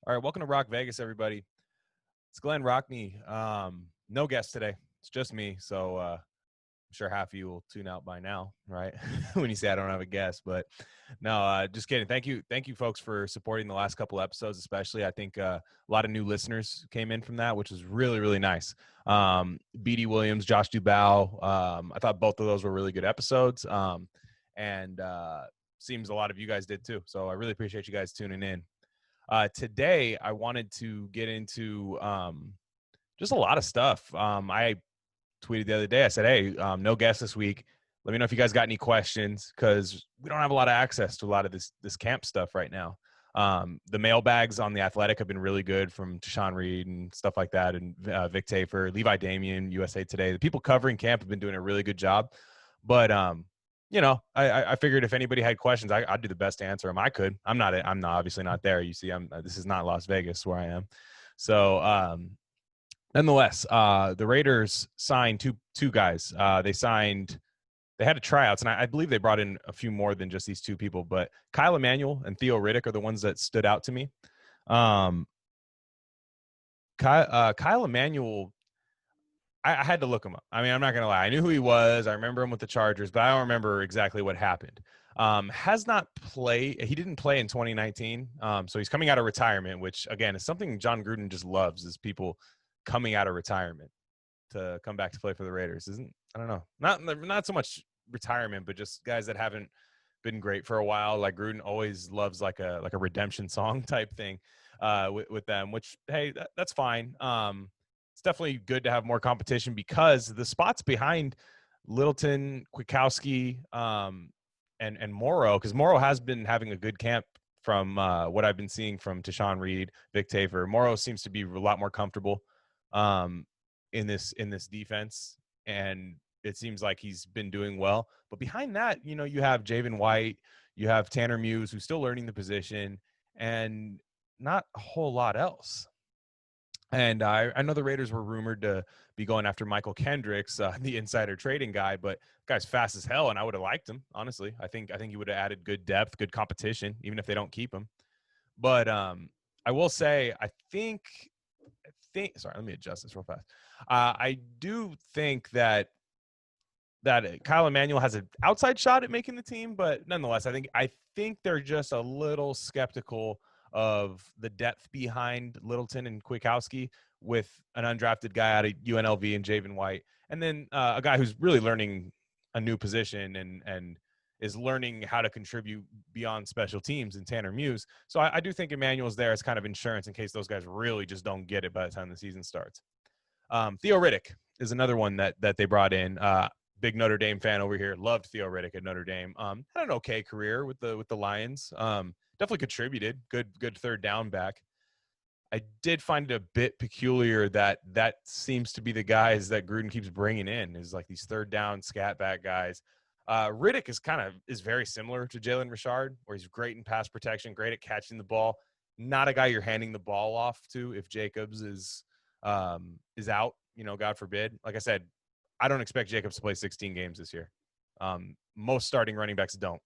All right, welcome to Rock Vegas, everybody. It's Glenn Rockney. No guest today. It's just me. So I'm sure half of you will tune out by now, right? When you say I don't have a guest. But no, just kidding. Thank you, folks, for supporting the last couple episodes, especially. I think a lot of new listeners came in from that, which was really, really nice. BD Williams, Josh Dubow. I thought both of those were really good episodes. And seems a lot of you guys did too. So I really appreciate you guys tuning in. Today, I wanted to get into just a lot of stuff. I tweeted the other day. I said, "Hey, no guests this week. Let me know if you guys got any questions because we don't have a lot of access to a lot of this camp stuff right now." The mailbags on the Athletic have been really good from Tashawn Reed and stuff like that, and Vic Tafer, Levi Damien, USA Today. The people covering camp have been doing a really good job, but I figured if anybody had questions, I'd do the best to answer them. I'm not obviously not there. You see, this is not Las Vegas where I am. So, nonetheless, the Raiders signed two guys. They had a tryouts, and I believe they brought in a few more than just these two people. But Kyle Emanuel and Theo Riddick are the ones that stood out to me. Kyle Emanuel, I had to look him up. I mean, I'm not going to lie. I knew who he was. I remember him with the Chargers, but I don't remember exactly what happened. Has not played. He didn't play in 2019. So he's coming out of retirement, which, again, is something John Gruden just loves, is people coming out of retirement to come back to play for the Raiders. I don't know. Not so much retirement, but just guys that haven't been great for a while. Like Gruden always loves like a redemption song type thing with them, which, hey, that's fine. It's definitely good to have more competition because the spots behind Littleton, Kwiatkowski, and Morrow, because Morrow has been having a good camp from what I've been seeing from Tashawn Reed, Vic Tafer. Morrow seems to be a lot more comfortable in this defense, and it seems like he's been doing well. But behind that, you have Javen White, you have Tanner Muse, who's still learning the position, and not a whole lot else. And I know the Raiders were rumored to be going after Michael Kendricks, the insider trading guy, but guy's fast as hell, and I would have liked him, honestly. I think he would have added good depth, good competition, even if they don't keep him. But I will say, I think. Sorry, let me adjust this real fast. I do think that Kyle Emanuel has an outside shot at making the team, but nonetheless, I think they're just a little skeptical of the depth behind Littleton and Kwiatkowski with an undrafted guy out of UNLV and Javen White, and then a guy who's really learning a new position and is learning how to contribute beyond special teams in Tanner Muse. So I do think Emmanuel's there as kind of insurance in case those guys really just don't get it by the time the season starts. Theo Riddick is another one that they brought in. Big Notre Dame fan over here. Loved Theo Riddick at Notre Dame. Had an okay career with the Lions. Definitely contributed. Good third down back. I did find it a bit peculiar that seems to be the guys that Gruden keeps bringing in, is like these third down scat back guys. Riddick is very similar to Jalen Richard, where he's great in pass protection, great at catching the ball. Not a guy you're handing the ball off to if Jacobs is out, God forbid. Like I said, I don't expect Jacobs to play 16 games this year. Most starting running backs don't.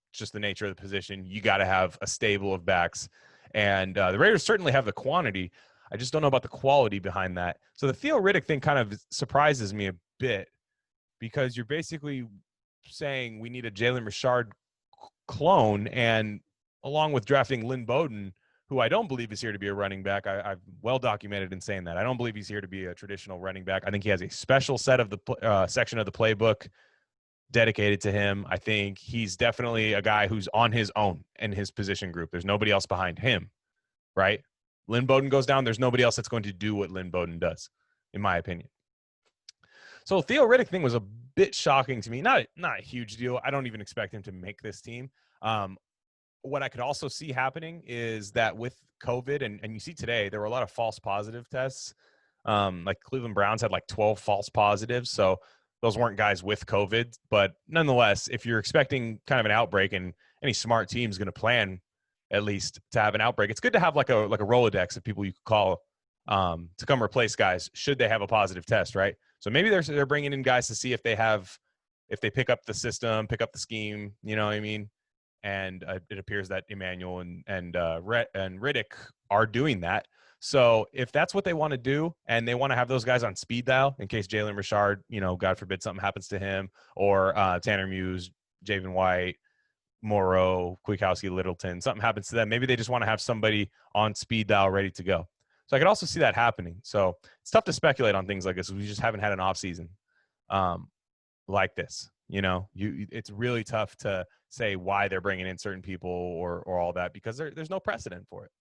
It's just the nature of the position. You got to have a stable of backs. And the Raiders certainly have the quantity. I just don't know about the quality behind that. So the Theo Riddick thing kind of surprises me a bit because you're basically saying we need a Jalen Richard clone, and along with drafting Lynn Bowden, who I don't believe is here to be a running back. I've well documented in saying that. I don't believe he's here to be a traditional running back. I think he has a special set of the section of the playbook dedicated to him. I think he's definitely a guy who's on his own in his position group. There's nobody else behind him, right? Lynn Bowden goes down. There's nobody else that's going to do what Lynn Bowden does, in my opinion. So Theo Riddick thing was a bit shocking to me. Not a huge deal. I don't even expect him to make this team. What I could also see happening is that with COVID, and you see today, there were a lot of false positive tests. Like Cleveland Browns had like 12 false positives. So those weren't guys with COVID. But nonetheless, if you're expecting kind of an outbreak, and any smart team is going to plan at least to have an outbreak, it's good to have like a Rolodex of people you could call to come replace guys should they have a positive test, right? So maybe they're bringing in guys to see if they pick up the system, pick up the scheme, you know what I mean? And it appears that Emmanuel and Riddick are doing that. So if that's what they want to do, and they want to have those guys on speed dial in case Jalen Richard, God forbid something happens to him, or Tanner Muse, Javen White, Morrow, Kwiatkowski, Littleton, something happens to them, maybe they just want to have somebody on speed dial ready to go. So I could also see that happening. So it's tough to speculate on things like this. We just haven't had an off season like this. It's really tough to say why they're bringing in certain people or all that, because there's no precedent for it.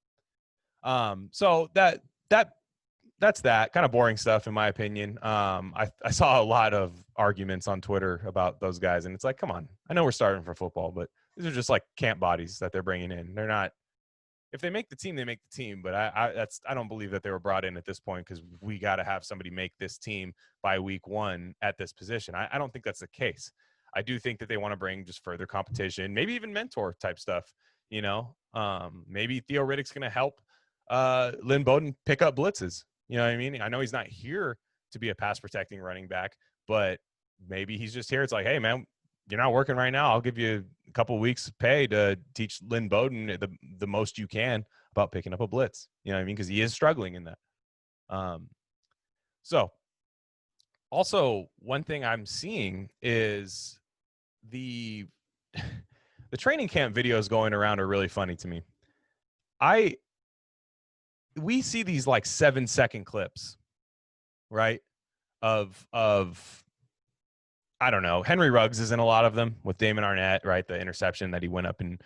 So that's that kind of boring stuff in my opinion. I saw a lot of arguments on Twitter about those guys, and it's like, come on, I know we're starting for football, but these are just like camp bodies that they're bringing in. They're not. If they make the team, they make the team. But I don't believe that they were brought in at this point, because we got to have somebody make this team by week 1 at this position. I don't think that's the case. I do think that they want to bring just further competition, maybe even mentor type stuff. Maybe Theo Riddick's going to help Lynn Bowden pick up blitzes. You know what I mean? I know he's not here to be a pass protecting running back, but maybe he's just here. It's like, hey man, you're not working right now. I'll give you a couple of weeks pay to teach Lynn Bowden the most you can about picking up a blitz. You know what I mean? Because he is struggling in that. So also one thing I'm seeing is the training camp videos going around are really funny to me. We see these like 7-second clips, right? Of I don't know. Henry Ruggs is in a lot of them with Damon Arnett, right? The interception that he went up and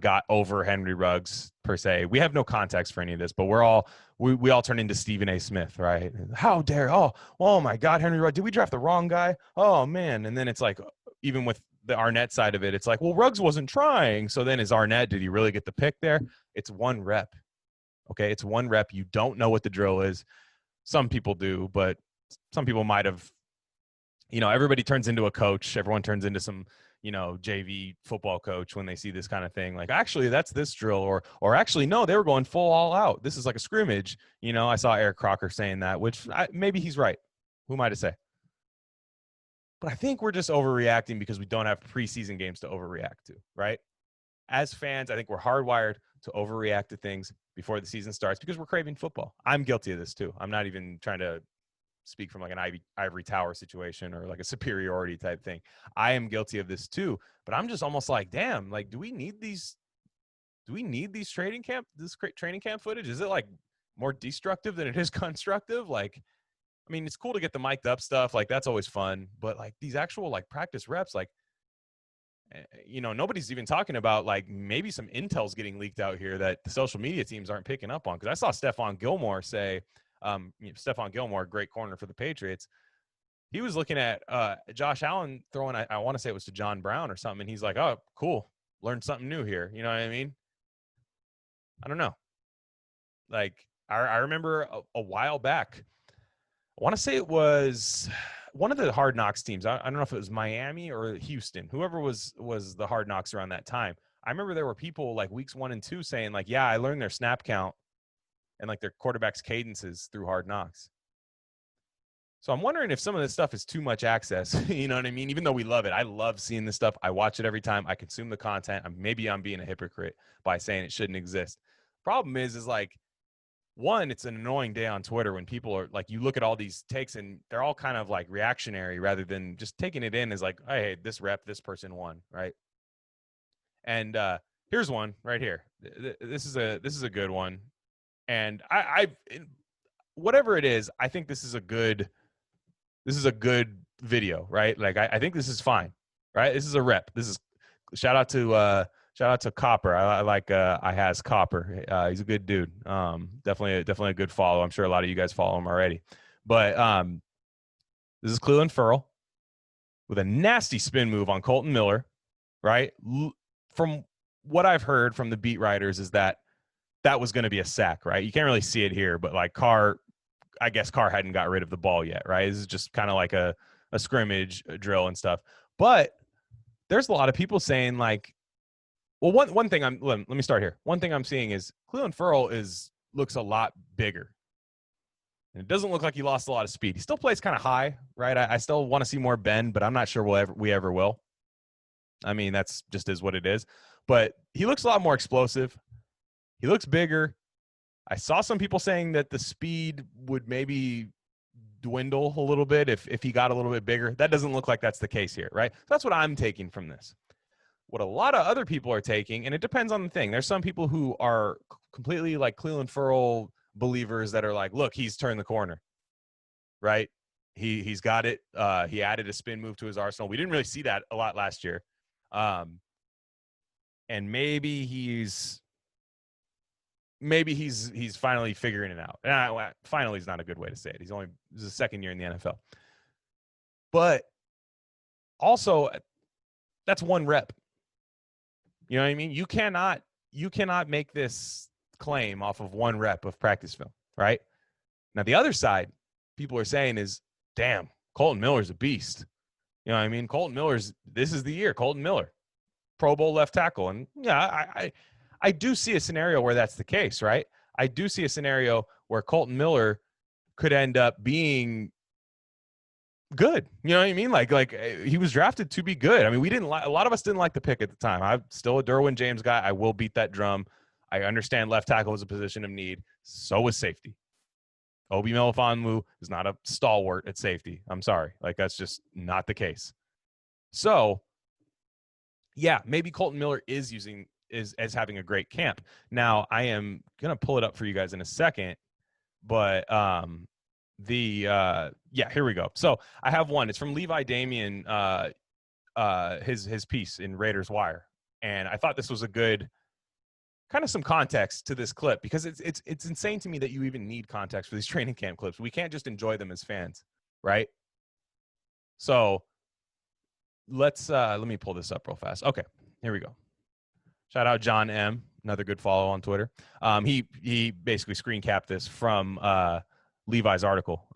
got over Henry Ruggs per se. We have no context for any of this, but we all turn into Stephen A. Smith, right? How dare? Oh my God, Henry Ruggs. Did we draft the wrong guy? Oh man. And then it's like, even with the Arnett side of it, it's like, well, Ruggs wasn't trying. So then is Arnett, did he really get the pick there? It's one rep. Okay. It's one rep. You don't know what the drill is. Some people do, but some people might have, everybody turns into a coach. Everyone turns into some, JV football coach when they see this kind of thing. Like, actually, that's this drill, or actually, no, they were going full all out. This is like a scrimmage. I saw Eric Crocker saying that, which maybe he's right. Who am I to say? But I think we're just overreacting because we don't have preseason games to overreact to, right? As fans, I think we're hardwired to overreact to things before the season starts because we're craving football. I'm guilty of this too. I'm not even trying to speak from like an ivory tower situation or like a superiority type thing. I am guilty of this too, but I'm just almost like, damn, like, do we need this training camp footage? Is it like more destructive than it is constructive? Like, I mean, it's cool to get the mic'd up stuff. Like, that's always fun, but like these actual like practice reps, like, nobody's even talking about like maybe some intel's getting leaked out here that the social media teams aren't picking up on. Cause I saw Stephon Gilmore say, Stephon Gilmore, great corner for the Patriots. He was looking at Josh Allen throwing, I want to say it was to John Brown or something. And he's like, oh, cool. Learned something new here. You know what I mean? I don't know. Like, I remember a while back, I want to say it was one of the Hard Knocks teams. I don't know if it was Miami or Houston, whoever was the Hard Knocks around that time. I remember there were people like weeks 1 and 2 saying like, yeah, I learned their snap count and like their quarterback's cadences through Hard Knocks. So I'm wondering if some of this stuff is too much access. You know what I mean? Even though we love it. I love seeing this stuff. I watch it every time. I consume the content. Maybe I'm being a hypocrite by saying it shouldn't exist. Problem is like, one, it's an annoying day on Twitter when people are like, you look at all these takes and they're all kind of like reactionary rather than just taking it in as like, hey, this rep, this person won, right? And here's one right here. This is a good one. And I whatever it is, I think this is a good video, right? Like I think this is fine, right? This is a rep. This is shout out to Copper. I like I has Copper. He's a good dude. Definitely a good follow. I'm sure a lot of you guys follow him already. But this is Cleveland Ferrell with a nasty spin move on Colton Miller, right? From what I've heard from the beat writers is that was going to be a sack, right? You can't really see it here, but like I guess Carr hadn't got rid of the ball yet, right? This is just kind of like a scrimmage drill and stuff. But there's a lot of people saying like, well, one thing let me start here. One thing I'm seeing is Cleveland Ferrell looks a lot bigger. And it doesn't look like he lost a lot of speed. He still plays kind of high, right? I still want to see more bend, but I'm not sure we ever will. I mean, that's just is what it is. but he looks a lot more explosive. He looks bigger. I saw some people saying that the speed would maybe dwindle a little bit if he got a little bit bigger. That doesn't look like that's the case here, right? So that's what I'm taking from this. What a lot of other people are taking, and it depends on the thing. There's some people who are completely like Clelin Ferrell believers that are like, look, he's turned the corner, right? He's got it. He added a spin move to his arsenal. We didn't really see that a lot last year. And maybe he's finally figuring it out. Finally is not a good way to say it. He's his second year in the NFL. But also, that's one rep. You know what I mean? You cannot make this claim off of one rep of practice film, right? Now, the other side, people are saying is, damn, Colton Miller's a beast. You know what I mean? This is the year. Colton Miller, Pro Bowl left tackle. And yeah, I do see a scenario where that's the case, right? I do see a scenario where Colton Miller could end up being good. You know what I mean? Like he was drafted to be good. I mean, a lot of us didn't like the pick at the time. I'm still a Derwin James guy. I will beat that drum. I understand left tackle is a position of need. So is safety. Obi Melifonwu is not a stalwart at safety. I'm sorry. Like, that's just not the case. So, yeah, maybe Colton Miller is having a great camp. Now, I am going to pull it up for you guys in a second, but here we go. So, I have one. It's from Levi Damien, his piece in Raiders Wire. And I thought this was a good kind of some context to this clip, because it's insane to me that you even need context for these training camp clips. We can't just enjoy them as fans, right? So let me pull this up real fast. Okay, here we go. Shout out John M, another good follow on Twitter. He basically screen capped this from Levi's article.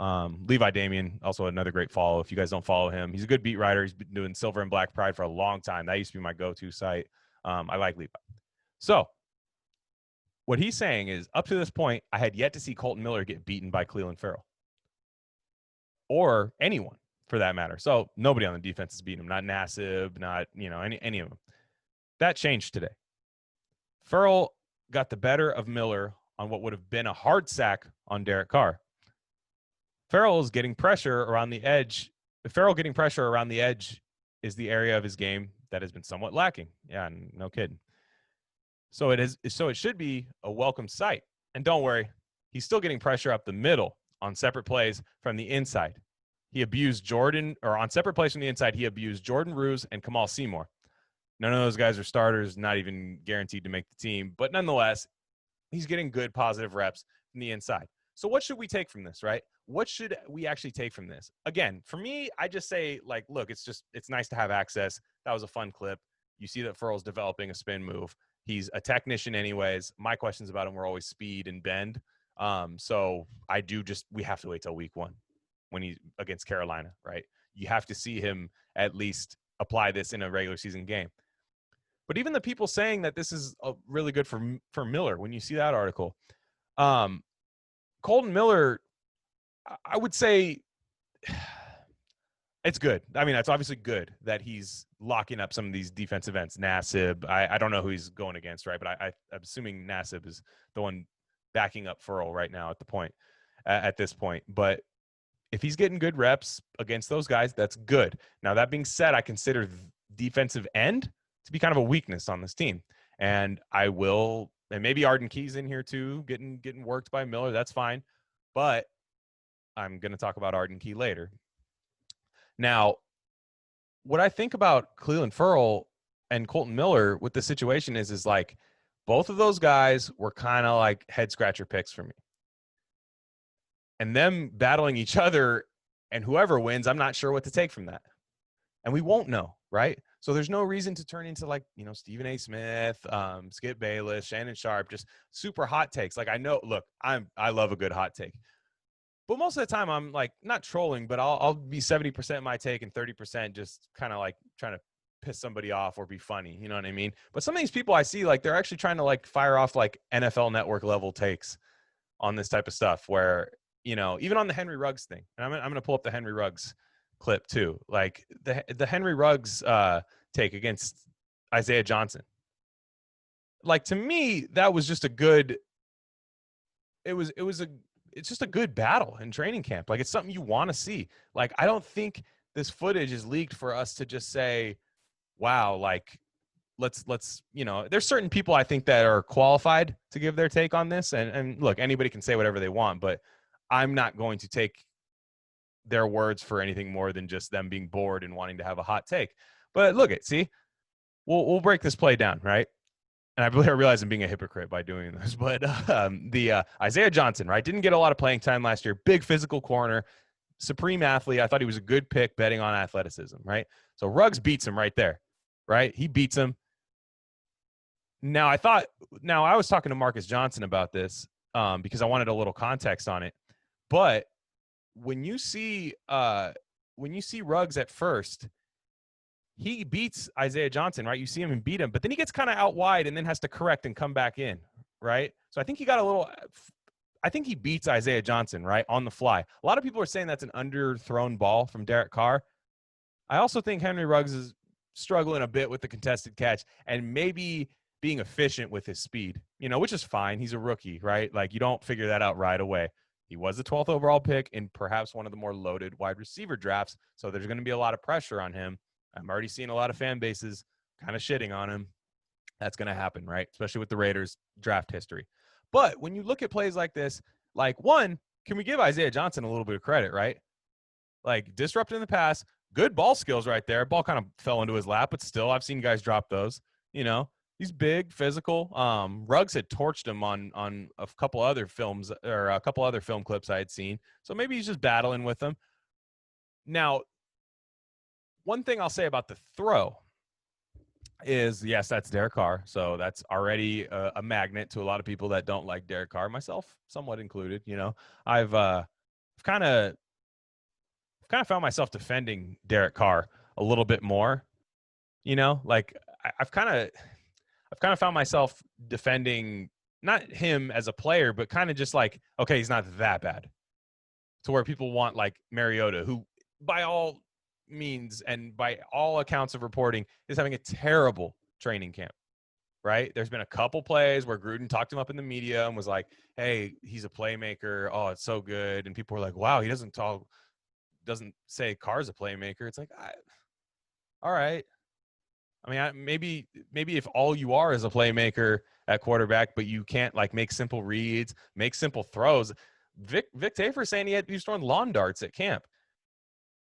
Levi Damien, also another great follow. If you guys don't follow him, he's a good beat writer. He's been doing Silver and Black Pride for a long time. That used to be my go-to site. I like Levi. So what he's saying is, up to this point, I had yet to see Colton Miller get beaten by Clelin Ferrell, or anyone for that matter. So nobody on the defense is beating him. Not Nassib, not any of them. That changed today. Ferrell got the better of Miller on what would have been a hard sack on Derek Carr. Ferrell getting pressure around the edge is the area of his game that has been somewhat lacking. Yeah, no kidding. So it should be a welcome sight. And don't worry, he's still getting pressure up the middle on separate plays from the inside. On separate plays from the inside, he abused Jordan Roos and Kamal Seymour. None of those guys are starters, not even guaranteed to make the team. But nonetheless, he's getting good positive reps from the inside. So what should we take from this, right? What should we actually take from this? Again, for me, I just say, like, look, it's nice to have access. That was a fun clip. You see that Ferrell's developing a spin move. He's a technician anyways. My questions about him were always speed and bend. So we have to wait till week 1 when he's against Carolina, right? You have to see him at least apply this in a regular season game. But even the people saying that this is really good for Miller, when you see that article, Colton Miller, I would say it's good. I mean, that's obviously good that he's locking up some of these defensive ends. Nassib, I don't know who he's going against, right? But I'm assuming Nassib is the one backing up Ferrell right now at this point. But if he's getting good reps against those guys, that's good. Now, that being said, I consider defensive end to be kind of a weakness on this team. And and maybe Arden Key's in here too, getting worked by Miller. That's fine. But I'm going to talk about Arden Key later. Now, what I think about Clelin Ferrell and Colton Miller with the situation is like, both of those guys were kind of like head scratcher picks for me. And them battling each other, and whoever wins, I'm not sure what to take from that. And we won't know, right? So there's no reason to turn into Stephen A. Smith, Skip Bayless, Shannon Sharp, just super hot takes. Like, I know, look, I love a good hot take. But most of the time, I'm like not trolling, but I'll be 70% my take and 30% just kind of like trying to piss somebody off or be funny. You know what I mean? But some of these people I see, like, they're actually trying to like fire off like NFL Network level takes on this type of stuff, where, even on the Henry Ruggs thing. And I'm going to pull up the Henry Ruggs clip too. Like the Henry Ruggs take against Isaiah Johnson. like, to me, that was just a good, it's just a good battle in training camp. Like, it's something you want to see. Like, I don't think this footage is leaked for us to just say, wow, like, let's there's certain people I think that are qualified to give their take on this. And look, anybody can say whatever they want, but I'm not going to take their words for anything more than just them being bored and wanting to have a hot take. But look at, see, we'll break this play down, right? And I realize I'm being a hypocrite by doing this, but the Isaiah Johnson, right, didn't get a lot of playing time last year. Big physical corner, supreme athlete. I thought he was a good pick betting on athleticism, right? So Ruggs beats him right there, right? He beats him. Now I was talking to Marcus Johnson about this because I wanted a little context on it. But when you see Ruggs at first, he beats Isaiah Johnson, right? You see him and beat him, but then he gets kind of out wide and then has to correct and come back in, right? So I think he beats Isaiah Johnson, right, on the fly. A lot of people are saying that's an underthrown ball from Derek Carr. I also think Henry Ruggs is struggling a bit with the contested catch and maybe being efficient with his speed, which is fine. He's a rookie, right? Like, you don't figure that out right away. He was the 12th overall pick in perhaps one of the more loaded wide receiver drafts, so there's going to be a lot of pressure on him. I'm already seeing a lot of fan bases kind of shitting on him. That's going to happen, right? Especially with the Raiders draft history. But when you look at plays like this, like, one, can we give Isaiah Johnson a little bit of credit, right? Like, disrupting the pass, good ball skills right there. Ball kind of fell into his lap, but still, I've seen guys drop those. He's big, physical. Ruggs had torched him on a couple other films or a couple other film clips I had seen. So maybe he's just battling with them. Now, one thing I'll say about the throw is, yes, that's Derek Carr. So that's already a magnet to a lot of people that don't like Derek Carr, myself somewhat included. I've kind of found myself defending Derek Carr a little bit more. Like, I've kind of found myself defending not him as a player, but kind of just like, okay, he's not that bad. To where people want, like, Mariota, who by all means and by all accounts of reporting is having a terrible training camp, right? There's been a couple plays where Gruden talked him up in the media and was like, hey, he's a playmaker. Oh, it's so good. And people were like, wow, he doesn't say Carr's a playmaker. It's like, all right. I mean, maybe if all you are is a playmaker at quarterback, but you can't, like, make simple reads, make simple throws. Vic Tafur saying he was throwing lawn darts at camp.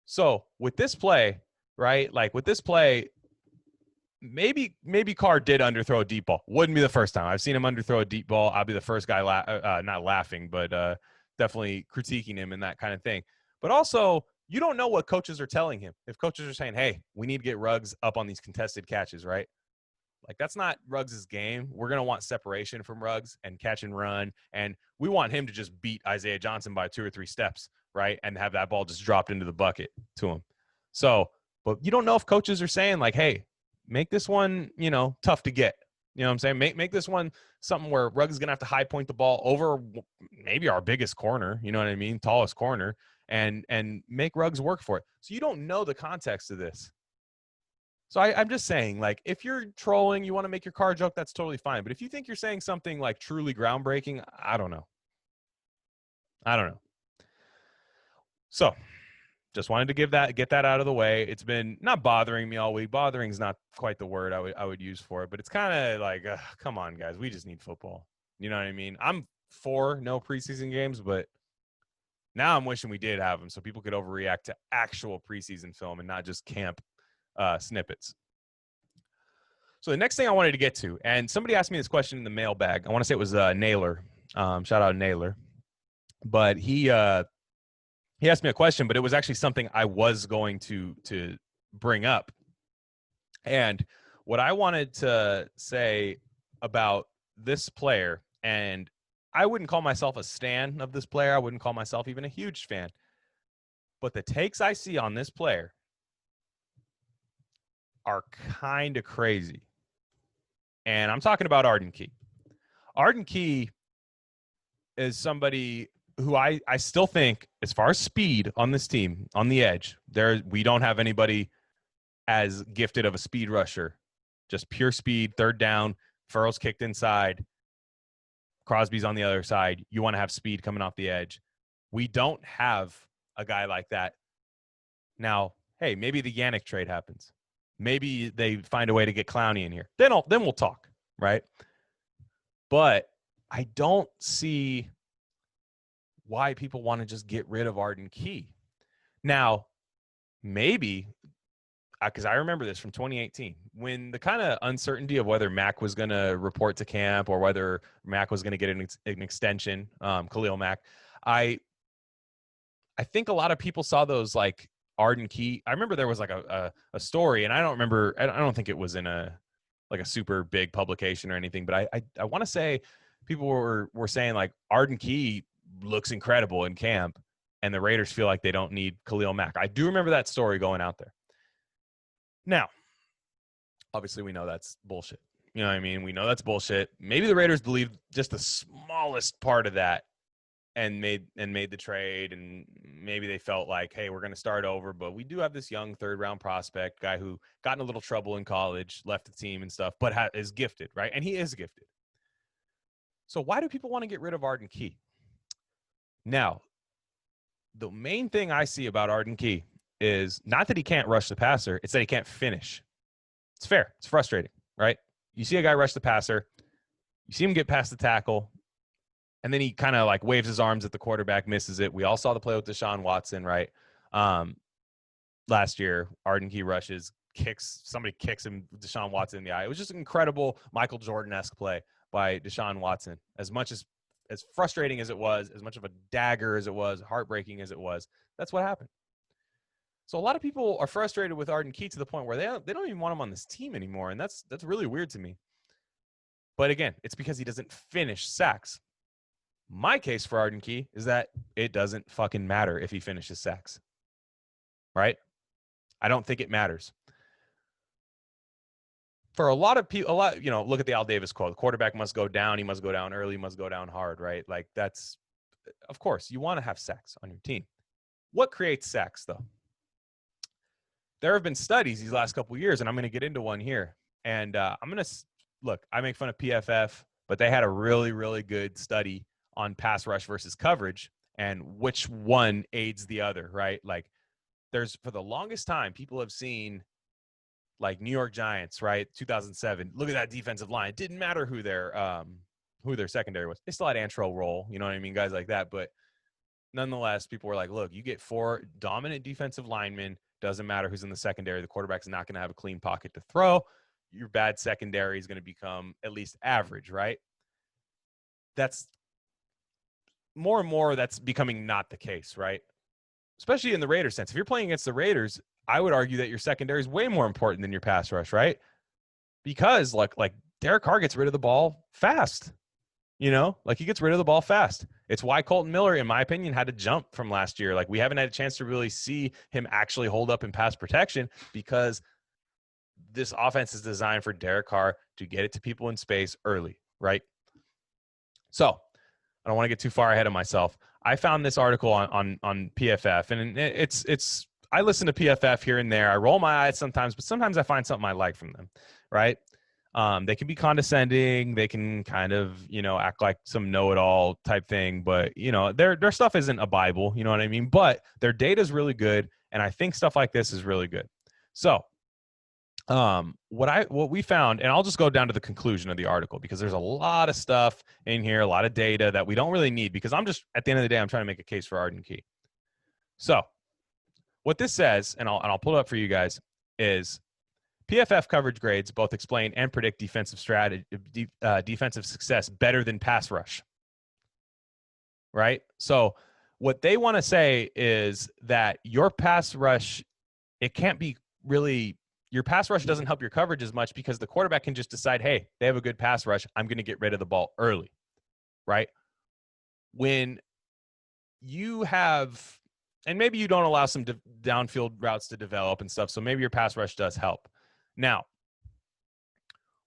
So with this play, right, like with this play, maybe Carr did underthrow a deep ball. Wouldn't be the first time. I've seen him underthrow a deep ball. I'll be the first guy not laughing, but definitely critiquing him and that kind of thing. But also, you don't know what coaches are telling him. If coaches are saying, hey, we need to get Ruggs up on these contested catches, right? Like, that's not Ruggs' game. We're going to want separation from Ruggs and catch and run. And we want him to just beat Isaiah Johnson by 2 or 3 steps, right? And have that ball just dropped into the bucket to him. So, but you don't know if coaches are saying, like, hey, make this one, tough to get. You know what I'm saying? Make this one something where Ruggs is going to have to high point the ball over maybe our biggest corner, you know what I mean? Tallest corner, and make Ruggs work for it. So you don't know the context of this. So I'm just saying, like, if you're trolling, you want to make your Carr joke, that's totally fine. But if you think you're saying something, like, truly groundbreaking, I don't know. So just wanted to get that out of the way. It's been not bothering me all week. Bothering is not quite the word I would use for it, but it's kind of like, come on, guys, we just need football. You know what I mean? I'm for no preseason games, but now I'm wishing we did have them so people could overreact to actual preseason film and not just camp snippets. So the next thing I wanted to get to, and somebody asked me this question in the mailbag. I want to say it was Naylor. Shout out Naylor. But he asked me a question, but it was actually something I was going to bring up. And what I wanted to say about this player, and I wouldn't call myself a stan of this player. I wouldn't call myself even a huge fan. But the takes I see on this player are kind of crazy. And I'm talking about Arden Key. Arden Key is somebody who I still think, as far as speed on this team, on the edge, we don't have anybody as gifted of a speed rusher. Just pure speed, third down, Furrow's kicked inside. Crosby's on the other side. You want to have speed coming off the edge. We don't have a guy like that. Now, hey, maybe the Yannick trade happens. Maybe they find a way to get Clowney in here. Then we'll talk, right? But I don't see why people want to just get rid of Arden Key. Now, maybe, because I remember this from 2018, when the kind of uncertainty of whether Mac was going to report to camp or whether Mac was going to get an extension, Khalil Mack, I think a lot of people saw those like Arden Key. I remember there was like a story, and I don't remember. I don't think it was in a super big publication or anything, but I want to say people were saying like Arden Key looks incredible in camp, and the Raiders feel like they don't need Khalil Mack. I do remember that story going out there. Now, obviously, we know that's bullshit. You know what I mean? We know that's bullshit. Maybe the Raiders believed just the smallest part of that and made the trade, and maybe they felt like, hey, we're going to start over, but we do have this young third-round prospect, guy who got in a little trouble in college, left the team and stuff, but is gifted, right? And he is gifted. So why do people want to get rid of Arden Key? Now, the main thing I see about Arden Key is not that he can't rush the passer, it's that he can't finish. It's fair. It's frustrating, right? You see a guy rush the passer, you see him get past the tackle, and then he kind of like waves his arms at the quarterback, misses it. We all saw the play with Deshaun Watson, right? Last year, Arden Key rushes, somebody kicks him, Deshaun Watson in the eye. It was just an incredible Michael Jordan-esque play by Deshaun Watson. As much as frustrating as it was, as much of a dagger as it was, heartbreaking as it was, that's what happened. So a lot of people are frustrated with Arden Key to the point where they don't even want him on this team anymore, and that's really weird to me. But again, it's because he doesn't finish sacks. My case for Arden Key is that it doesn't fucking matter if he finishes sacks, right? I don't think it matters. For a lot of people, look at the Al Davis quote. The quarterback must go down. He must go down early. He must go down hard, right? Like that's, of course, you want to have sacks on your team. What creates sacks, though? There have been studies these last couple of years, and I'm going to get into one here. And I'm going to look, I make fun of PFF, but they had a really, really good study on pass rush versus coverage and which one aids the other, right? Like for the longest time, people have seen like New York Giants, right? 2007. Look at that defensive line. It didn't matter who their secondary was. They still had Antrell Roll, you know what I mean? Guys like that. But nonetheless, people were like, look, you get 4 dominant defensive linemen. Doesn't matter who's in the secondary. The quarterback's not going to have a clean pocket to throw. Your bad secondary is going to become at least average, right? That's more and more that's becoming not the case, right? Especially in the Raiders sense. If you're playing against the Raiders, I would argue that your secondary is way more important than your pass rush, right? Because like Derek Carr gets rid of the ball fast. You know, like he gets rid of the ball fast. It's why Colton Miller, in my opinion, had to jump from last year. Like we haven't had a chance to really see him actually hold up in pass protection because this offense is designed for Derek Carr to get it to people in space early, right? So I don't want to get too far ahead of myself. I found this article on PFF, and it's I listen to PFF here and there. I roll my eyes sometimes, but sometimes I find something I like from them, right? They can be condescending. They can kind of, act like some know-it-all type thing, but their stuff isn't a Bible, you know what I mean? But their data is really good, and I think stuff like this is really good. So what we found, and I'll just go down to the conclusion of the article because there's a lot of stuff in here, a lot of data that we don't really need because I'm just, at the end of the day, I'm trying to make a case for Arden Key. So what this says, and I'll pull it up for you guys, is PFF coverage grades both explain and predict defensive success better than pass rush, right? So what they want to say is that your pass rush, it can't be really, your pass rush doesn't help your coverage as much because the quarterback can just decide, hey, they have a good pass rush, I'm going to get rid of the ball early, right? When you have, and maybe you don't allow some downfield routes to develop and stuff, so maybe your pass rush does help. Now,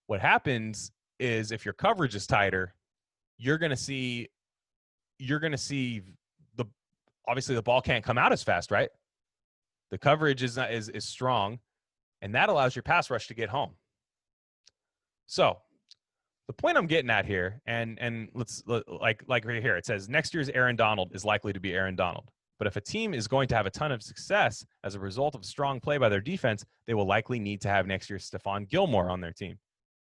what happens is if your coverage is tighter, you're going to see obviously the ball can't come out as fast, right? The coverage is strong, and that allows your pass rush to get home. So The point I'm getting at here, and like right here, it says next year's Aaron Donald is likely to be Aaron Donald. But if a team is going to have a ton of success as a result of strong play by their defense, they will likely need to have next year's Stephon Gilmore on their team,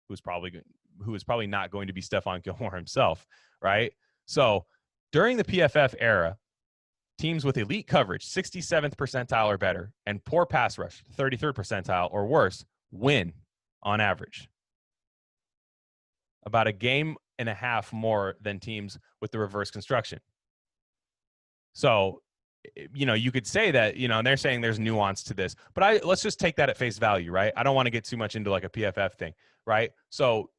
who is probably not going to be Stephon Gilmore himself, right? So during the PFF era, teams with elite coverage, 67th percentile or better, and poor pass rush, 33rd percentile or worse, win on average. About a game and a half more than teams with the reverse construction. So, you could say that, and they're saying there's nuance to this, but let's just take that at face value, right? I don't want to get too much into like a PFF thing, right? So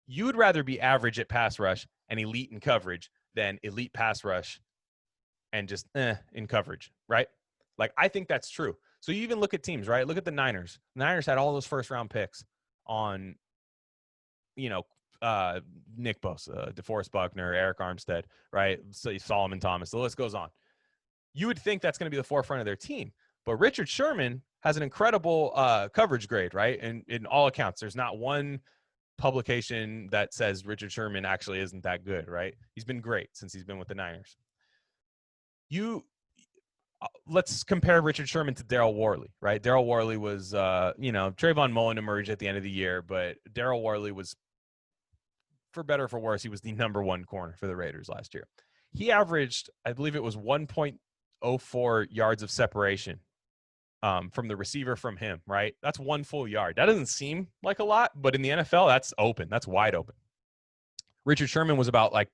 you would rather be average at pass rush and elite in coverage than elite pass rush and just in coverage, right? Like, I think that's true. So you even look at teams, right? Look at the Niners. The Niners had all those first round picks on, Nick Bosa, DeForest Buckner, Eric Armstead, right? So Solomon Thomas, the list goes on. You would think that's going to be the forefront of their team. But Richard Sherman has an incredible coverage grade, right? And in all accounts, there's not one publication that says Richard Sherman actually isn't that good, right? He's been great since he's been with the Niners. Let's compare Richard Sherman to Daryl Worley, right? Daryl Worley was, Trayvon Mullen emerged at the end of the year, but Daryl Worley was, for better or for worse, he was the number one corner for the Raiders last year. He averaged, I believe it was 1.04 yards of separation from the receiver from him, right? That's one full yard. That doesn't seem like a lot, but in the NFL, that's open. That's wide open. Richard Sherman was about like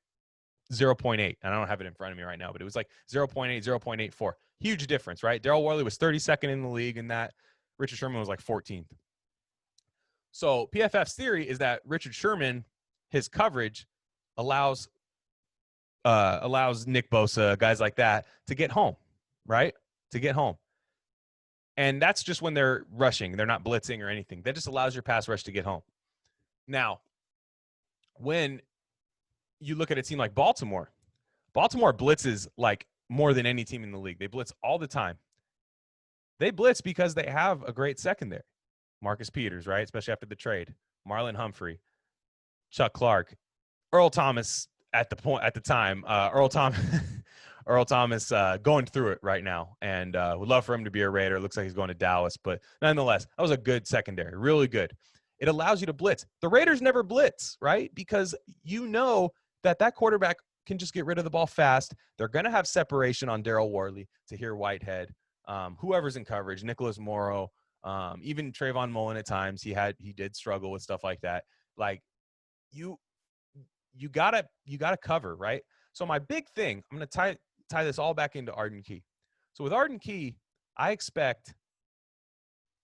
0.8. I don't have it in front of me right now, but it was like 0.8, 0.84. Huge difference, right? Daryl Worley was 32nd in the league in that. Richard Sherman was like 14th. So PFF's theory is that Richard Sherman, his coverage allows Nick Bosa, guys like that, to get home, right? To get home. And that's just when they're rushing. They're not blitzing or anything. That just allows your pass rush to get home. Now, when you look at a team like Baltimore blitzes like more than any team in the league. They blitz all the time. They blitz because they have a great secondary. Marcus Peters, right? Especially after the trade. Marlon Humphrey, Chuck Clark, Earl Thomas at the time. Earl Thomas going through it right now, and would love for him to be a Raider. Looks like he's going to Dallas, but nonetheless, that was a good secondary, really good. It allows you to blitz. The Raiders never blitz, right? Because that quarterback can just get rid of the ball fast. They're going to have separation on Daryl Worley, Tahir Whitehead, whoever's in coverage, Nicholas Morrow, even Trayvon Mullen at times. He did struggle with stuff like that. Like you gotta cover, right? So my big thing, I'm going to tie this all back into Arden Key. So with Arden Key, I expect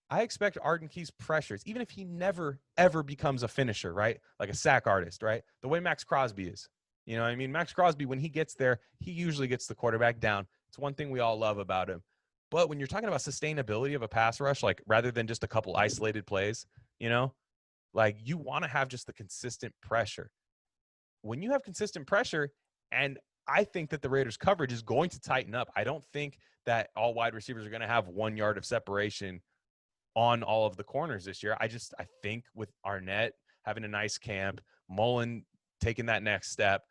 Arden Key's pressures, even if he never, ever becomes a finisher, right? Like a sack artist, right? The way Max Crosby is. You know what I mean? Max Crosby, when he gets there, he usually gets the quarterback down. It's one thing we all love about him. But when you're talking about sustainability of a pass rush, like rather than just a couple isolated plays, like you want to have just the consistent pressure. When you have consistent pressure, and I think that the Raiders' coverage is going to tighten up. I don't think that all wide receivers are going to have 1 yard of separation on all of the corners this year. I think with Arnett having a nice camp, Mullen taking that next step,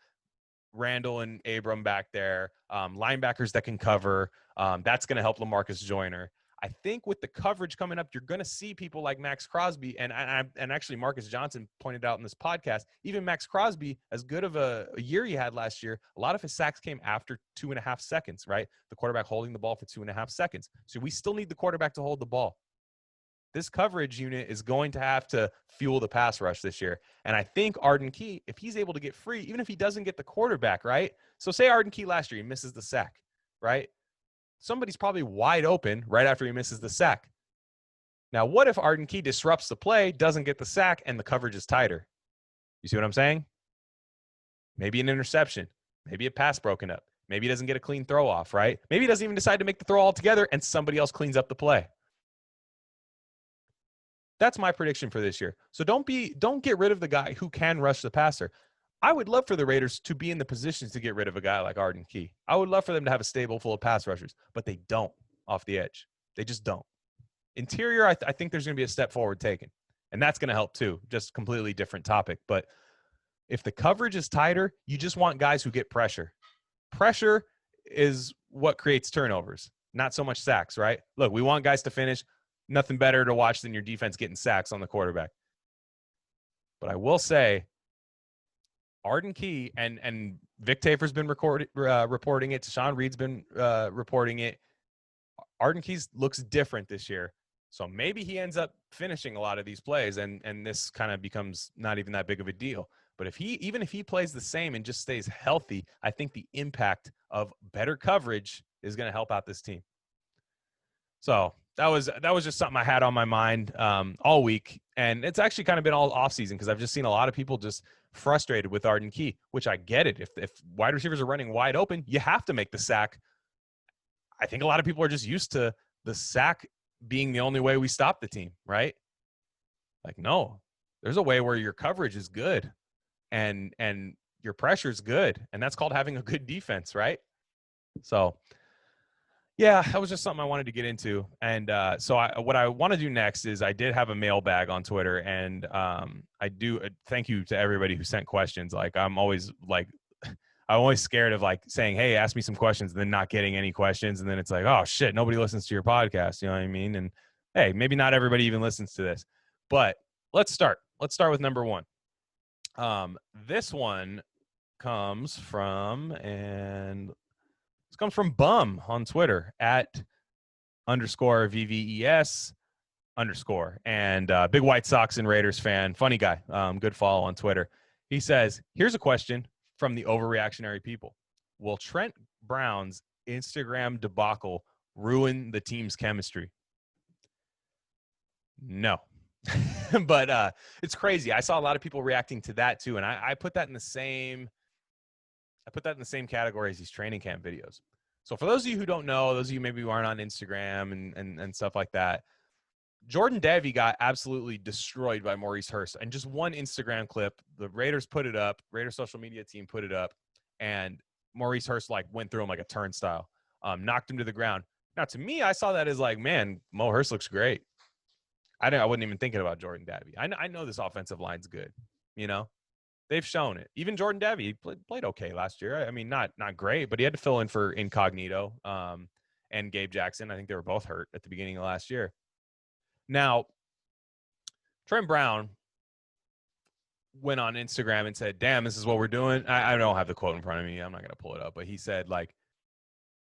Randall and Abram back there, linebackers that can cover, that's going to help LaMarcus Joyner. I think with the coverage coming up, you're going to see people like Max Crosby, and actually Marcus Johnson pointed out in this podcast, even Max Crosby, as good of a year he had last year, a lot of his sacks came after 2.5 seconds, right? The quarterback holding the ball for 2.5 seconds. So we still need the quarterback to hold the ball. This coverage unit is going to have to fuel the pass rush this year. And I think Arden Key, if he's able to get free, even if he doesn't get the quarterback, right? So say Arden Key last year, he misses the sack, right? Somebody's probably wide open right after he misses the sack. Now, what if Arden Key disrupts the play, doesn't get the sack, and the coverage is tighter? You see what I'm saying? Maybe an interception. Maybe a pass broken up. Maybe he doesn't get a clean throw off, right? Maybe he doesn't even decide to make the throw altogether, and somebody else cleans up the play. That's my prediction for this year. So don't get rid of the guy who can rush the passer. I would love for the Raiders to be in the positions to get rid of a guy like Arden Key. I would love for them to have a stable full of pass rushers, but they don't off the edge. They just don't. Interior, I think there's going to be a step forward taken, and that's going to help too. Just completely different topic. But If the coverage is tighter, you just want guys who get pressure. Pressure is what creates turnovers, not so much sacks, right? Look, we want guys to finish. Nothing better to watch than your defense getting sacks on the quarterback. But I will say, Arden Key and Vic Tafer's been reporting it. Sean Reed's been reporting it. Arden Key looks different this year. So maybe he ends up finishing a lot of these plays, and this kind of becomes not even that big of a deal. But even if he plays the same and just stays healthy, I think the impact of better coverage is going to help out this team. So that was just something I had on my mind all week, and it's actually kind of been all offseason because I've just seen a lot of people just frustrated with Arden Key, which I get it. If wide receivers are running wide open, you have to make the sack. I think a lot of people are just used to the sack being the only way we stop the team, right? Like, no, there's a way where your coverage is good and your pressure is good, and that's called having a good defense, right? So yeah, that was just something I wanted to get into. And so what I want to do next is I did have a mailbag on Twitter, and I do thank you to everybody who sent questions. Like, I'm always scared of like saying, hey, ask me some questions, and then not getting any questions. And then it's like, oh shit, nobody listens to your podcast. You know what I mean? And hey, maybe not everybody even listens to this, but let's start with number one. This one comes from, Bum on Twitter at _VVES_. And big White Sox and Raiders fan, funny guy, good follow on Twitter. He says, here's a question from the overreactionary people. Will Trent Brown's Instagram debacle ruin the team's chemistry? No. But it's crazy. I saw a lot of people reacting to that too, and I put that in the same category as these training camp videos. So for those of you who don't know, those of you maybe who aren't on Instagram and stuff like that, Jordan Davey got absolutely destroyed by Maurice Hurst. And just one Instagram clip, the Raiders put it up, Raiders social media team put it up, and Maurice Hurst like went through him like a turnstile, knocked him to the ground. Now, to me, I saw that as like, man, Mo Hurst looks great. I wasn't even thinking about Jordan Davey. I know this offensive line's good, you know? They've shown it. Even Jordan Davey played okay last year. I mean, not great, but he had to fill in for Incognito and Gabe Jackson. I think they were both hurt at the beginning of last year. Now, Trent Brown went on Instagram and said, damn, this is what we're doing. I don't have the quote in front of me. I'm not going to pull it up. But he said, like,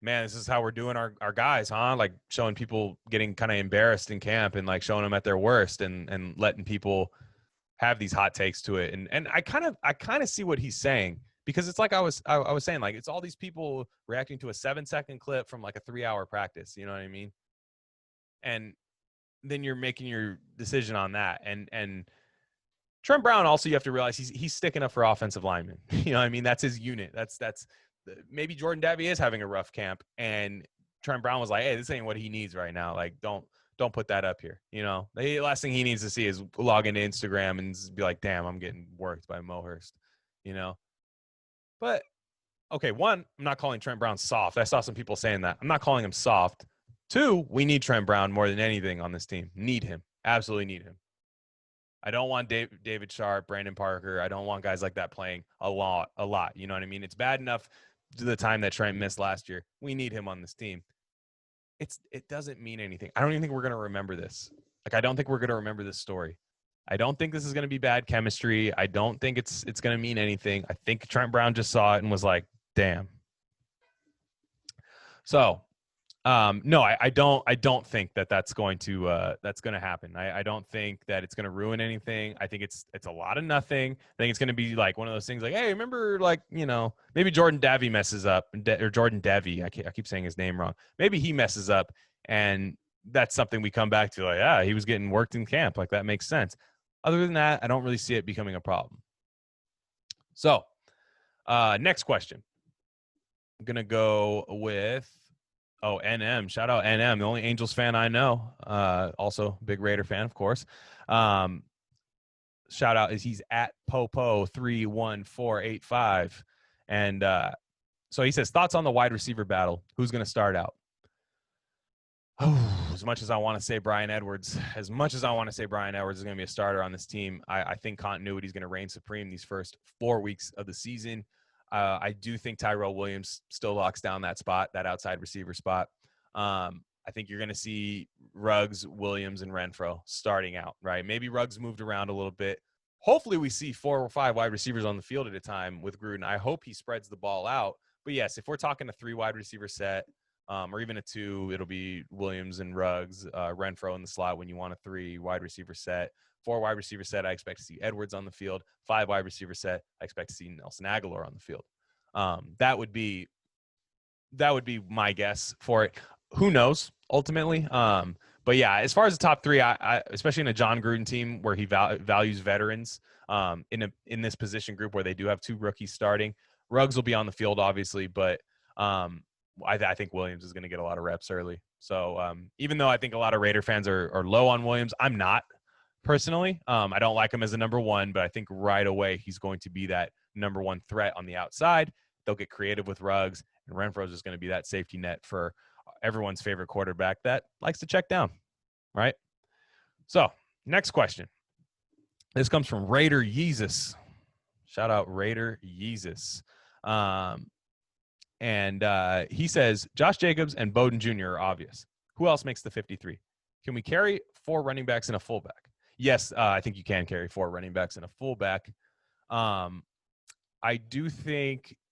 man, this is how we're doing our guys, huh? Like showing people getting kind of embarrassed in camp and like showing them at their worst and letting people – have these hot takes to it. And I kind of see what he's saying, because it's like I was saying, like, it's all these people reacting to a 7-second clip from like a 3-hour practice. You know what I mean? And then you're making your decision on that. And Trent Brown, also, you have to realize he's sticking up for offensive linemen. You know what I mean? That's his unit. That's maybe Jordan Davey is having a rough camp, and Trent Brown was like, hey, this ain't what he needs right now. Like, don't put that up here. You know, the last thing he needs to see is log into Instagram and be like, damn, I'm getting worked by Mo Hurst, you know? But okay, one, I'm not calling Trent Brown soft. I saw some people saying that. I'm not calling him soft. Two, we need Trent Brown more than anything on this team. Need him. Absolutely need him. I don't want David Sharp, Brandon Parker. I don't want guys like that playing a lot. You know what I mean? It's bad enough to the time that Trent missed last year. We need him on this team. It doesn't mean anything. I don't even think we're going to remember this. Like, I don't think we're going to remember this story. I don't think this is going to be bad chemistry. I don't think it's going to mean anything. I think Trent Brown just saw it and was like, damn. So, no, I don't think that's going to happen. I don't think that it's going to ruin anything. I think it's a lot of nothing. I think it's going to be like one of those things like, hey, remember, like, you know, maybe Jordan Davey messes up, or Jordan Davey. I keep saying his name wrong. Maybe he messes up, and that's something we come back to, like, yeah, he was getting worked in camp. Like, that makes sense. Other than that, I don't really see it becoming a problem. So, next question. I'm going to go with, NM. Shout out NM, the only Angels fan I know. Also, big Raider fan, of course. Shout out is he's at Popo31485. And so he says, thoughts on the wide receiver battle. Who's going to start out? Oh, as much as I want to say Bryan Edwards is going to be a starter on this team, I think continuity is going to reign supreme these first 4 weeks of the season. I do think Tyrell Williams still locks down that spot, that outside receiver spot. I think you're going to see Ruggs, Williams, and Renfro starting out, right? Maybe Ruggs moved around a little bit. Hopefully we see 4 or 5 wide receivers on the field at a time with Gruden. I hope he spreads the ball out. But yes, if we're talking a 3 wide receiver set, or even a 2, it'll be Williams and Ruggs, Renfro in the slot when you want a 3 wide receiver set. 4 wide receiver set, I expect to see Edwards on the field. 5 wide receiver set, I expect to see Nelson Aguilar on the field. That would be my guess for it. Who knows ultimately? But yeah, as far as the top 3, I especially in a John Gruden team where he values veterans, in this position group where they do have 2 rookies starting, Ruggs will be on the field obviously, but I think Williams is going to get a lot of reps early. So even though I think a lot of Raider fans are low on Williams, I'm not personally. I don't like him as a number 1, but I think right away he's going to be that number 1 threat on the outside. They'll get creative with Ruggs, and Renfro is just going to be that safety net for everyone's favorite quarterback that likes to check down, right? So next question. This comes from Raider Yeezus. Shout out Raider Yeezus. And he says, Josh Jacobs and Bowden Jr. are obvious. Who else makes the 53? Can we carry 4 running backs and a fullback? Yes, I think you can carry 4 running backs and a fullback. I do think –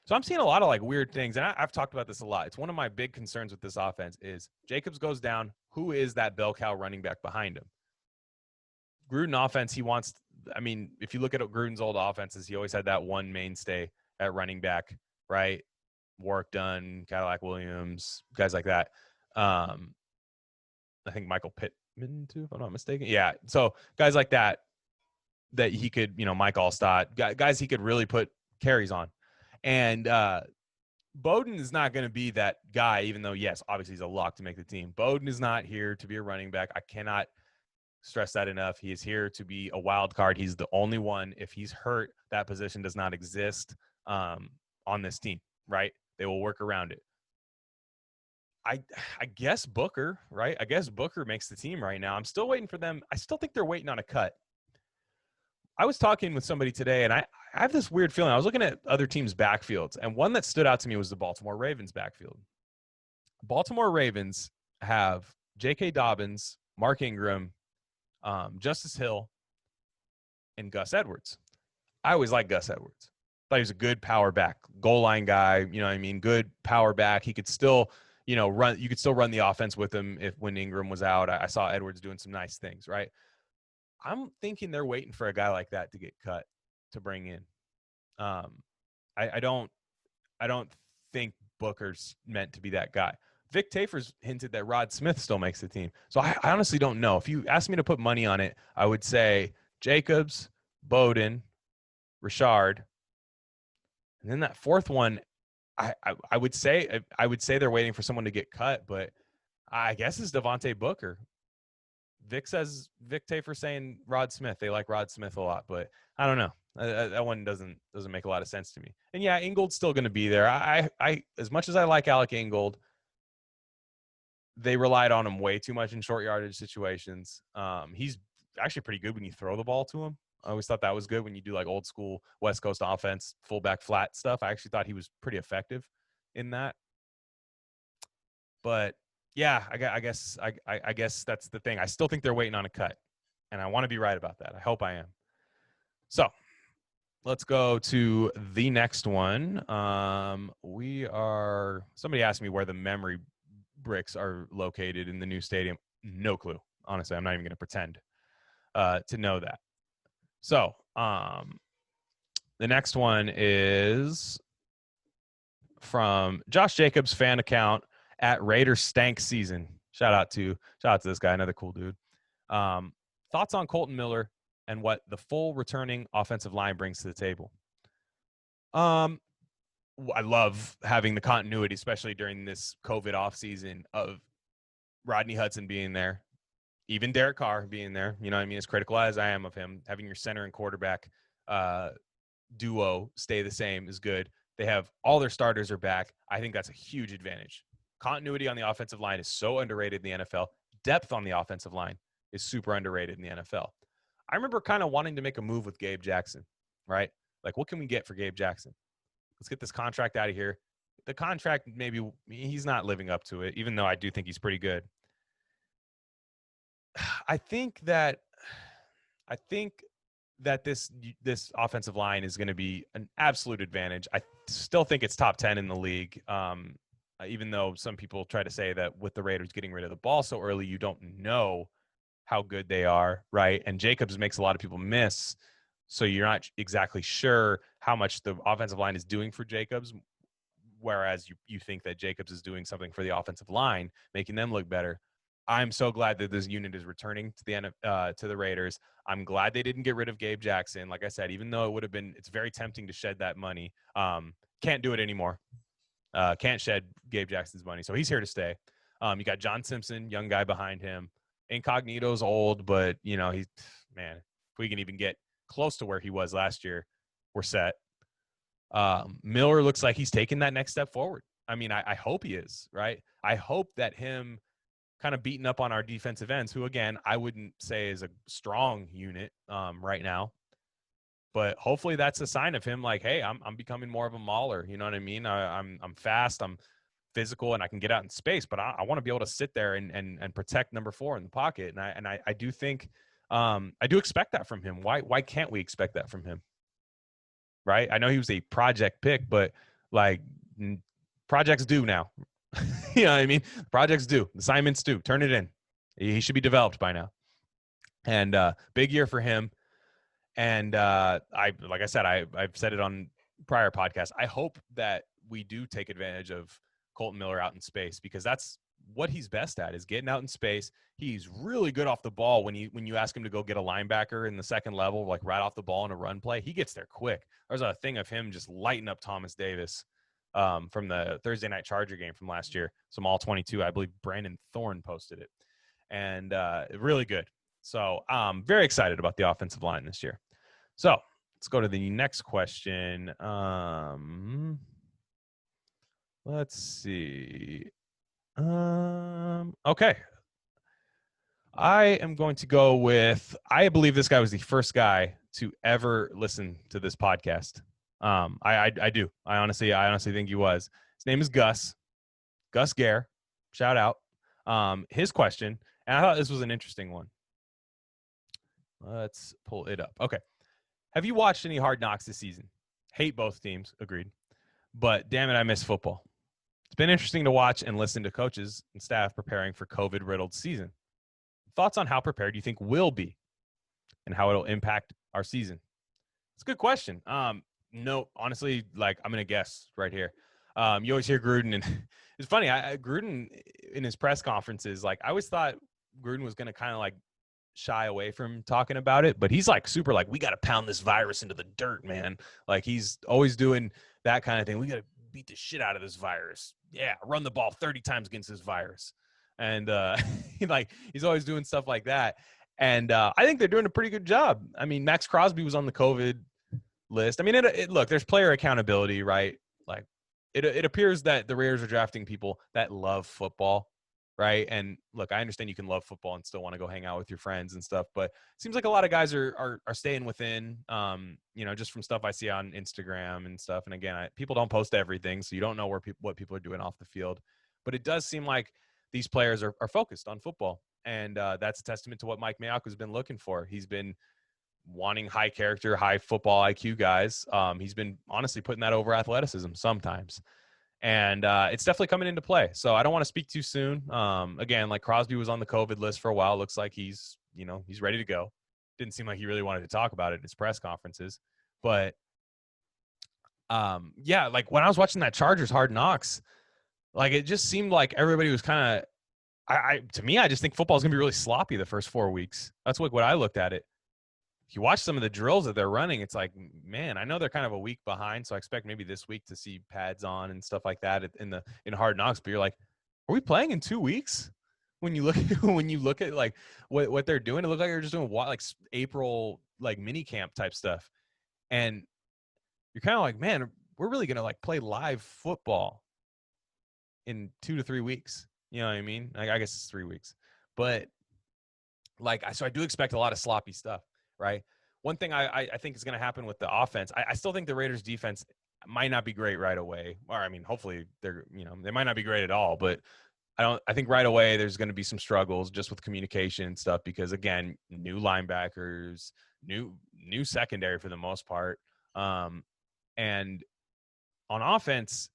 so I'm seeing a lot of, like, weird things, and I've talked about this a lot. It's one of my big concerns with this offense is Jacobs goes down. Who is that bell cow running back behind him? Gruden offense, he wants – I mean, if you look at Gruden's old offenses, he always had that one mainstay at running back, right? Warwick Dunn, Cadillac Williams, guys like that. I think Michael Pittman too, if I'm not mistaken. Yeah. So guys like that he could, Mike Allstott, guys he could really put carries on. And Bowden is not going to be that guy, even though, yes, obviously he's a lock to make the team. Bowden is not here to be a running back. I cannot stress that enough. He is here to be a wild card. He's the only one. If he's hurt, that position does not exist on this team, right? They will work around it. I guess Booker, right? I guess Booker makes the team right now. I'm still waiting for them. I still think they're waiting on a cut. I was talking with somebody today, and I have this weird feeling. I was looking at other teams' backfields, and one that stood out to me was the Baltimore Ravens backfield. Baltimore Ravens have J.K. Dobbins, Mark Ingram, Justice Hill, and Gus Edwards. I always liked Gus Edwards. Thought he was a good power back, goal line guy. You know what I mean? Good power back. He could still, run. You could still run the offense with him when Ingram was out. I saw Edwards doing some nice things, right? I'm thinking they're waiting for a guy like that to get cut to bring in. I don't think Booker's meant to be that guy. Vic Tafer's hinted that Rod Smith still makes the team. So I honestly don't know. If you asked me to put money on it, I would say Jacobs, Bowden, Richard, and then that 4th one, I would say they're waiting for someone to get cut, but I guess it's Devontae Booker. Vic Tafer saying Rod Smith. They like Rod Smith a lot, but I don't know. That one doesn't make a lot of sense to me. And yeah, Ingold's still going to be there. I as much as I like Alec Ingold, they relied on him way too much in short yardage situations. He's actually pretty good when you throw the ball to him. I always thought that was good when you do like old school West Coast offense, fullback flat stuff. I actually thought he was pretty effective in that. But yeah, I guess that's the thing. I still think they're waiting on a cut, and I want to be right about that. I hope I am. So let's go to the next one. Somebody asked me where the memory bricks are located in the new stadium. No clue. Honestly, I'm not even going to pretend to know that. So the next one is from Josh Jacobs fan account at Raiders Stank Season. Shout out to this guy, another cool dude. Thoughts on Colton Miller and what the full returning offensive line brings to the table? I love having the continuity, especially during this COVID offseason, of Rodney Hudson being there, even Derek Carr being there. You know what I mean? As critical as I am of him, having your center and quarterback duo stay the same is good. They have all their starters are back. I think that's a huge advantage. Continuity on the offensive line is so underrated in the NFL. Depth on the offensive line is super underrated in the NFL. I remember kind of wanting to make a move with Gabe Jackson, right? Like, what can we get for Gabe Jackson? Let's get this contract out of here. The contract, maybe he's not living up to it, even though I do think he's pretty good. I think that this offensive line is going to be an absolute advantage. I still think it's top 10 in the league. Even though some people try to say that with the Raiders getting rid of the ball so early, you don't know how good they are, right? And Jacobs makes a lot of people miss. So you're not exactly sure how much the offensive line is doing for Jacobs, whereas you think that Jacobs is doing something for the offensive line, making them look better. I'm so glad that this unit is returning to the Raiders. I'm glad they didn't get rid of Gabe Jackson. Like I said, even though it's very tempting to shed that money. Can't do it anymore. Can't shed Gabe Jackson's money. So he's here to stay. You got John Simpson, young guy behind him. Incognito's old, but if we can even get close to where he was last year, we're set. Miller looks like he's taking that next step forward. I mean, I hope he is, right? I hope that him kind of beating up on our defensive ends, who, again, I wouldn't say is a strong unit right now. But hopefully that's a sign of him like, hey, I'm becoming more of a mauler. You know what I mean? I'm fast, I'm physical, and I can get out in space. But I want to be able to sit there and protect number 4 in the pocket. And I do think I do expect that from him. Why can't we expect that from him? Right? I know he was a project pick, but like projects do now. You know what I mean? Projects do. Assignments do. Turn it in. He should be developed by now. And big year for him. And like I said, I've said it on prior podcasts. I hope that we do take advantage of Colton Miller out in space, because that's what he's best at, is getting out in space. He's really good off the ball when you ask him to go get a linebacker in the second level, like right off the ball in a run play. He gets there quick. There's a thing of him just lighting up Thomas Davis from the Thursday night Charger game from last year. Some all 22. I believe Brandon Thorne posted it. And really good. So I'm very excited about the offensive line this year. So let's go to the next question. Let's see. Okay. I am going to go with, I believe this guy was the first guy to ever listen to this podcast. I do. I honestly think he was. His name is Gus Gare. Shout out. His question, and I thought this was an interesting one. Let's pull it up. Okay. Have you watched any Hard Knocks this season? Hate both teams. Agreed. But damn it, I miss football. It's been interesting to watch and listen to coaches and staff preparing for COVID-riddled season. Thoughts on how prepared you think we'll be and how it'll impact our season? It's a good question. No, honestly, like I'm going to guess right here. You always hear Gruden, and it's funny. Gruden in his press conferences, like I always thought Gruden was going to kind of like shy away from talking about it, but he's like super like, we got to pound this virus into the dirt, man. Like he's always doing that kind of thing. We got to beat the shit out of this virus. Yeah, run the ball 30 times against this virus. And like he's always doing stuff like that. And I think they're doing a pretty good job. I mean, Max Crosby was on the COVID list. I mean, look, there's player accountability, right? Like it appears that the Raiders are drafting people that love football, right? And look, I understand you can love football and still want to go hang out with your friends and stuff, but it seems like a lot of guys are staying within, just from stuff I see on Instagram and stuff. And again, people don't post everything, so you don't know what people are doing off the field. But it does seem like these players are focused on football, and that's a testament to what Mike Mayock has been looking for. He's been wanting high character, high football IQ guys. He's been honestly putting that over athleticism sometimes. And it's definitely coming into play. So I don't want to speak too soon. Again, like Crosby was on the COVID list for a while. Looks like he's ready to go. Didn't seem like he really wanted to talk about it in his press conferences. But like when I was watching that Chargers Hard Knocks, like it just seemed like everybody was kind of, to me, I just think football is going to be really sloppy the first 4 weeks. That's what I looked at it. If you watch some of the drills that they're running, it's like, man, I know they're kind of a week behind, so I expect maybe this week to see pads on and stuff like that in Hard Knocks. But you're like, are we playing in 2 weeks? When you look at like what they're doing, it looks like they're just doing like April like mini camp type stuff, and you're kind of like, man, we're really gonna like play live football. in 2 to 3 weeks. You know what I mean? I guess it's 3 weeks. But so I do expect a lot of sloppy stuff, right? One thing I think is going to happen with the offense, I still think the Raiders defense might not be great right away. Or I mean, hopefully they might not be great at all, but I think right away there's going to be some struggles just with communication and stuff because again, new linebackers, new secondary for the most part. And on offense,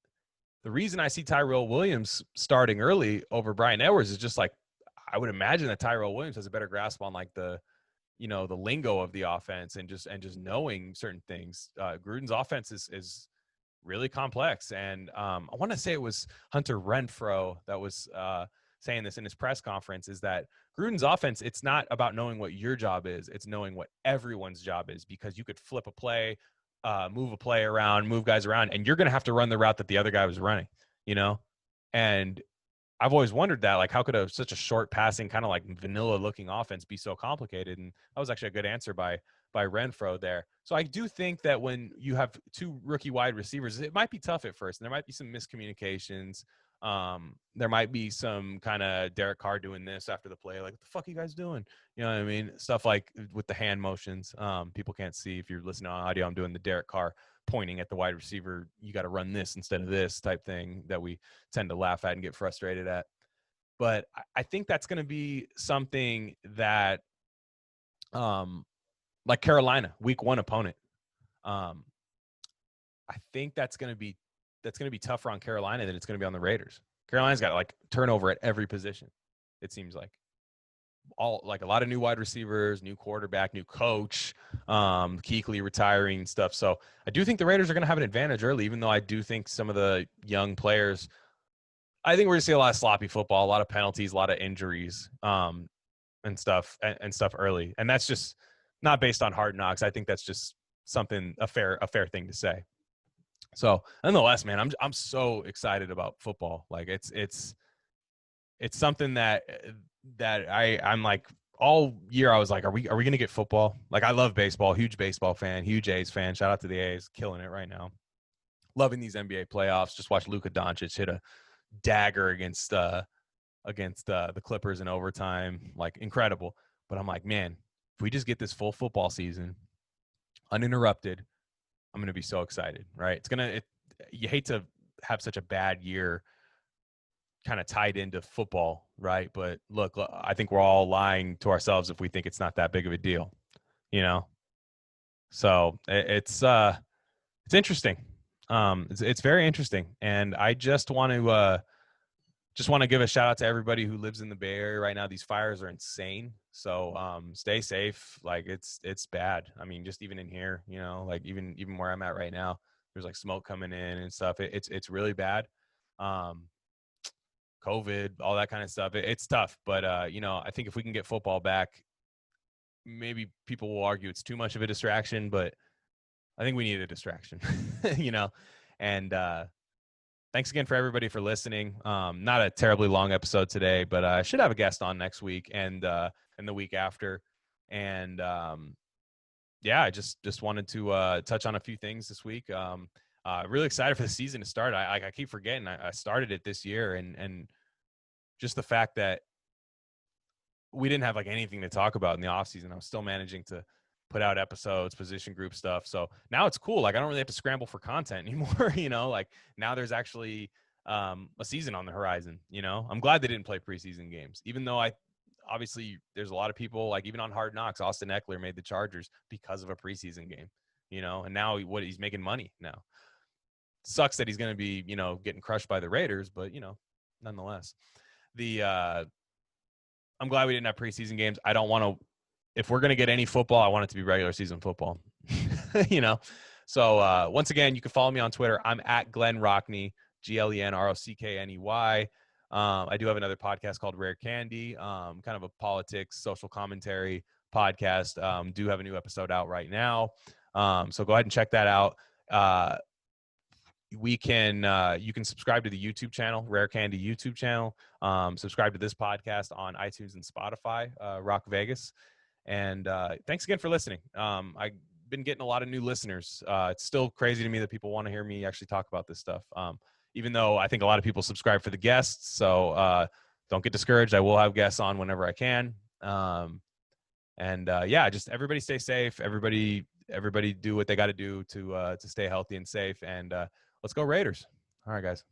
the reason I see Tyrell Williams starting early over Brian Edwards is just like I would imagine that Tyrell Williams has a better grasp on like the lingo of the offense and just knowing certain things. Gruden's offense is really complex, and I want to say it was Hunter Renfrow that was saying this in his press conference, is that Gruden's offense, it's not about knowing what your job is, it's knowing what everyone's job is, because you could flip a play, move a play around, move guys around, and you're going to have to run the route that the other guy was running, and I've always wondered that, like, how could such a short passing, kind of like vanilla looking offense be so complicated? And that was actually a good answer by Renfro there. So I do think that when you have two rookie wide receivers, it might be tough at first, and there might be some miscommunications. There might be some kind of Derek Carr doing this after the play, like, what the fuck are you guys doing? You know what I mean? Stuff like with the hand motions. People can't see if you're listening on audio. I'm doing the Derek Carr pointing at the wide receiver. You got to run this instead of this type thing that we tend to laugh at and get frustrated at. But I think that's going to be something that, like Carolina, week 1 opponent. I think that's going to be tougher on Carolina than it's going to be on the Raiders. Carolina's got like turnover at every position. It seems like a lot of new wide receivers, new quarterback, new coach, Kuechly retiring stuff. So I do think the Raiders are going to have an advantage early, even though I do think some of the young players, I think we're going to see a lot of sloppy football, a lot of penalties, a lot of injuries, and stuff early. And that's just not based on Hard Knocks. I think that's just something, a fair thing to say. So nonetheless, man, I'm so excited about football. Like it's something that I'm like, all year I was like, are we going to get football? Like, I love baseball, huge baseball fan, huge A's fan. Shout out to the A's, killing it right now. Loving these NBA playoffs. Just watch Luka Doncic hit a dagger against the Clippers in overtime. Like, incredible. But I'm like, man, if we just get this full football season uninterrupted, I'm going to be so excited, right? You hate to have such a bad year kind of tied into football, right? But look, I think we're all lying to ourselves if we think it's not that big of a deal, So it's interesting. It's very interesting, and I just want to give a shout out to everybody who lives in the Bay Area right now. These fires are insane, so stay safe. Like, it's bad. I mean, just even in here, like even where I'm at right now, there's like smoke coming in and stuff. It's really bad. COVID, all that kind of stuff. It's tough, but I think if we can get football back, maybe people will argue it's too much of a distraction, but I think we need a distraction, and thanks again for everybody for listening. Not a terribly long episode today, but I should have a guest on next week and the week after. And I just wanted to touch on a few things this week. Really excited for the season to start. I keep forgetting I started it this year, and just the fact that we didn't have like anything to talk about in the off season. I was still managing to put out episodes, position group stuff. So now it's cool. Like, I don't really have to scramble for content anymore. Like, now there's actually a season on the horizon. I'm glad they didn't play preseason games, even though obviously there's a lot of people, like, even on Hard Knocks, Austin Eckler made the Chargers because of a preseason game, and now he's making money now. Sucks that he's going to be, getting crushed by the Raiders, but nonetheless, I'm glad we didn't have preseason games. I don't want to, if we're going to get any football, I want it to be regular season football, So once again, you can follow me on Twitter. I'm at Glenn Rockney, GlenRockney. I do have another podcast called Rare Candy, kind of a politics, social commentary podcast. Do have a new episode out right now. So go ahead and check that out. You can subscribe to the YouTube channel, Rare Candy YouTube channel. Subscribe to this podcast on iTunes and Spotify, Rock Vegas. And thanks again for listening. I've been getting a lot of new listeners. It's still crazy to me that people want to hear me actually talk about this stuff. even though I think a lot of people subscribe for the guests. So don't get discouraged. I will have guests on whenever I can. Yeah, just everybody stay safe. Everybody do what they got to do to stay healthy and safe. And let's go Raiders. All right, guys.